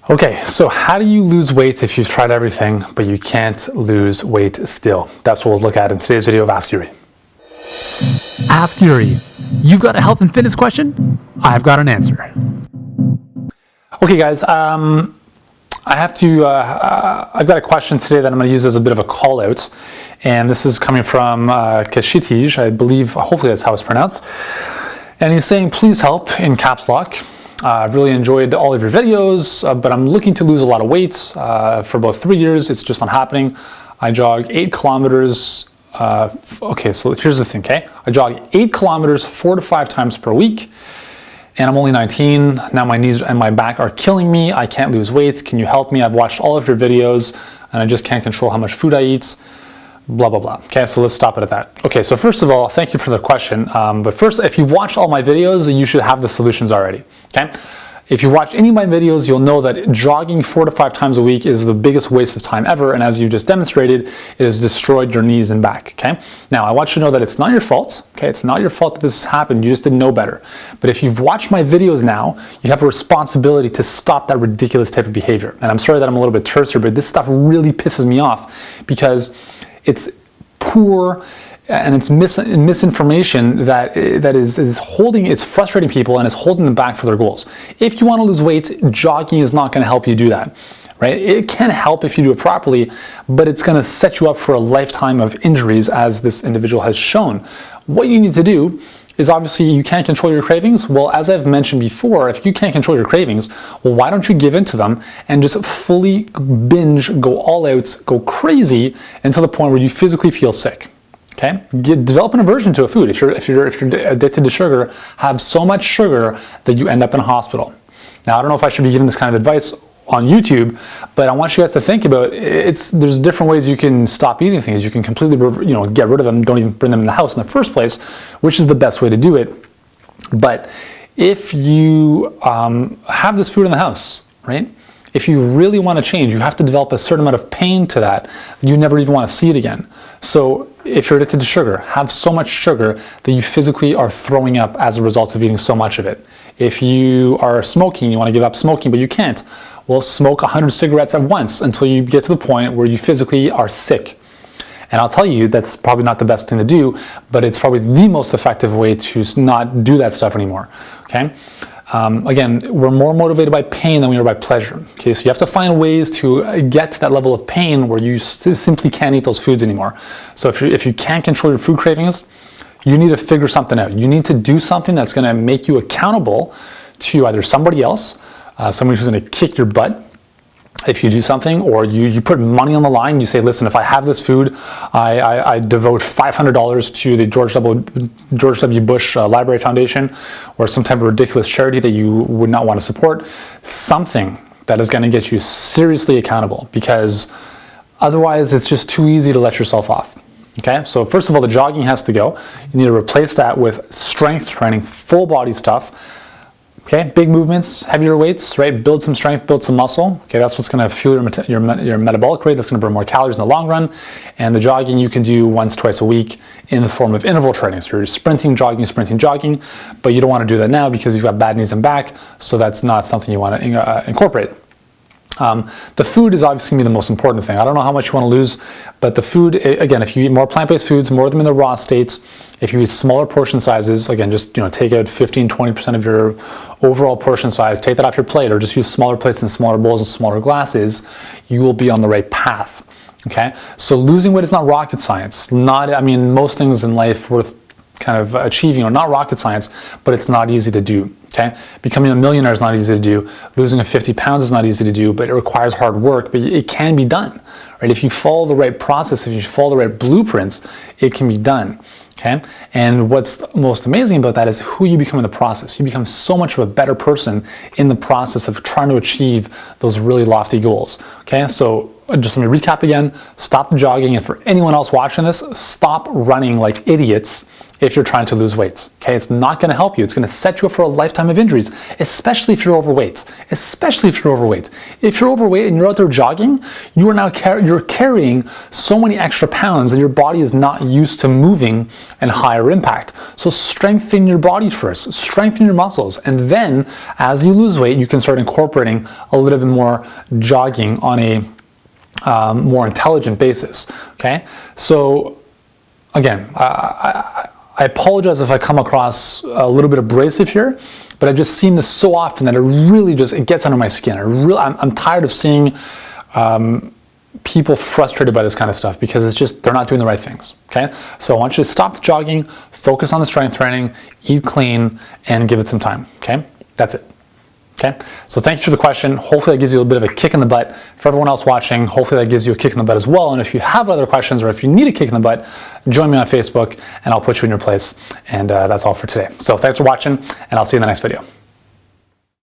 Okay, so how do you lose weight if you've tried everything, but you can't lose weight still? That's what we'll look at in today's video of Ask Yuri. Ask Yuri. You've got a health and fitness question? I've got an answer. Okay, guys, I've got a question today that I'm going to use as a bit of a call out, and this is coming from Kashitij, I believe, hopefully that's how it's pronounced, and he's saying, please help, in caps lock. I've really enjoyed all of your videos, but I'm looking to lose a lot of weight. For about 3 years, it's just not happening. I jog 8 kilometers. Okay, so here's the thing, okay? I jog 8 kilometers 4 to 5 times per week, and I'm only 19. Now my knees and my back are killing me. I can't lose weight. Can you help me? I've watched all of your videos, and I just can't control how much food I eat. Blah, blah, blah. Okay, so let's stop it at that. Okay, so first of all, thank you for the question. But first, if you've watched all my videos, you should have the solutions already, okay? If you've watched any of my videos, you'll know that jogging 4 to 5 times a week is the biggest waste of time ever, and as you just demonstrated, it has destroyed your knees and back, okay? Now, I want you to know that it's not your fault, okay? It's not your fault that this has happened, you just didn't know better. But if you've watched my videos now, you have a responsibility to stop that ridiculous type of behavior. And I'm sorry that I'm a little bit terse here, but this stuff really pisses me off because it's poor and it's misinformation that is holding, it's frustrating people and is holding them back for their goals. If you want to lose weight, jogging is not going to help you do that, right? It can help if you do it properly, but it's going to set you up for a lifetime of injuries, as this individual has shown. What you need to do is, obviously, you can't control your cravings. Well, as I've mentioned before, if you can't control your cravings, well, why don't you give in to them and just fully binge, go all out, go crazy until the point where you physically feel sick, okay? Develop an aversion to a food. If you're addicted to sugar, have so much sugar that you end up in a hospital. Now, I don't know if I should be giving this kind of advice on YouTube, but I want you guys to think about there's different ways you can stop eating things. You can completely, get rid of them, don't even bring them in the house in the first place, which is the best way to do it. But if you have this food in the house, right? If you really want to change, you have to develop a certain amount of pain to that. You never even want to see it again. So if you're addicted to sugar, have so much sugar that you physically are throwing up as a result of eating so much of it. If you are smoking, you want to give up smoking, but you can't. Well, smoke 100 cigarettes at once until you get to the point where you physically are sick. And I'll tell you, that's probably not the best thing to do, but it's probably the most effective way to not do that stuff anymore, okay? Again, we're more motivated by pain than we are by pleasure, okay? So you have to find ways to get to that level of pain where you simply can't eat those foods anymore. So if you can't control your food cravings, you need to figure something out. You need to do something that's going to make you accountable to either somebody else, somebody who's going to kick your butt if you do something, or you put money on the line. You say, listen, if I have this food, I devote $500 to the George W. Bush Library Foundation, or some type of ridiculous charity that you would not want to support. Something that is going to get you seriously accountable, because otherwise it's just too easy to let yourself off. Okay, so first of all, the jogging has to go. You need to replace that with strength training, full body stuff. Okay, big movements, heavier weights, right? Build some strength, build some muscle. Okay, that's what's going to fuel your metabolic rate. That's going to burn more calories in the long run. And the jogging you can do once, twice a week in the form of interval training. So you're sprinting, jogging, but you don't want to do that now because you've got bad knees and back. So that's not something you want to incorporate. The food is obviously going to be the most important thing. I don't know how much you want to lose, but the food, again, if you eat more plant-based foods, more of them in the raw states, if you eat smaller portion sizes, again, just take out 15-20% of your overall portion size, take that off your plate, or just use smaller plates and smaller bowls and smaller glasses, you will be on the right path. Okay, so losing weight is not rocket science. Most things in life worth kind of achieving are not rocket science, but it's not easy to do. Okay, becoming a millionaire is not easy to do. Losing 50 pounds is not easy to do, but it requires hard work. But it can be done, right? If you follow the right process, if you follow the right blueprints, it can be done. Okay, and what's most amazing about that is who you become in the process. You become so much of a better person in the process of trying to achieve those really lofty goals. Okay, so just let me recap again. Stop the jogging, and for anyone else watching this, stop running like idiots if you're trying to lose weight. Okay, it's not going to help you. It's going to set you up for a lifetime of injuries, especially if you're overweight. Especially if you're overweight. If you're overweight and you're out there jogging, you are now you're carrying so many extra pounds that your body is not used to moving and higher impact. So strengthen your body first, strengthen your muscles, and then as you lose weight, you can start incorporating a little bit more jogging on a more intelligent basis. Okay, so again, I apologize if I come across a little bit abrasive here, but I've just seen this so often that it gets under my skin. I'm tired of seeing people frustrated by this kind of stuff because it's just, they're not doing the right things, okay? So I want you to stop the jogging, focus on the strength training, eat clean, and give it some time, okay? That's it. Okay, so thank you for the question. Hopefully that gives you a bit of a kick in the butt. For everyone else watching, hopefully that gives you a kick in the butt as well. And if you have other questions or if you need a kick in the butt, join me on Facebook and I'll put you in your place. And that's all for today. So thanks for watching and I'll see you in the next video.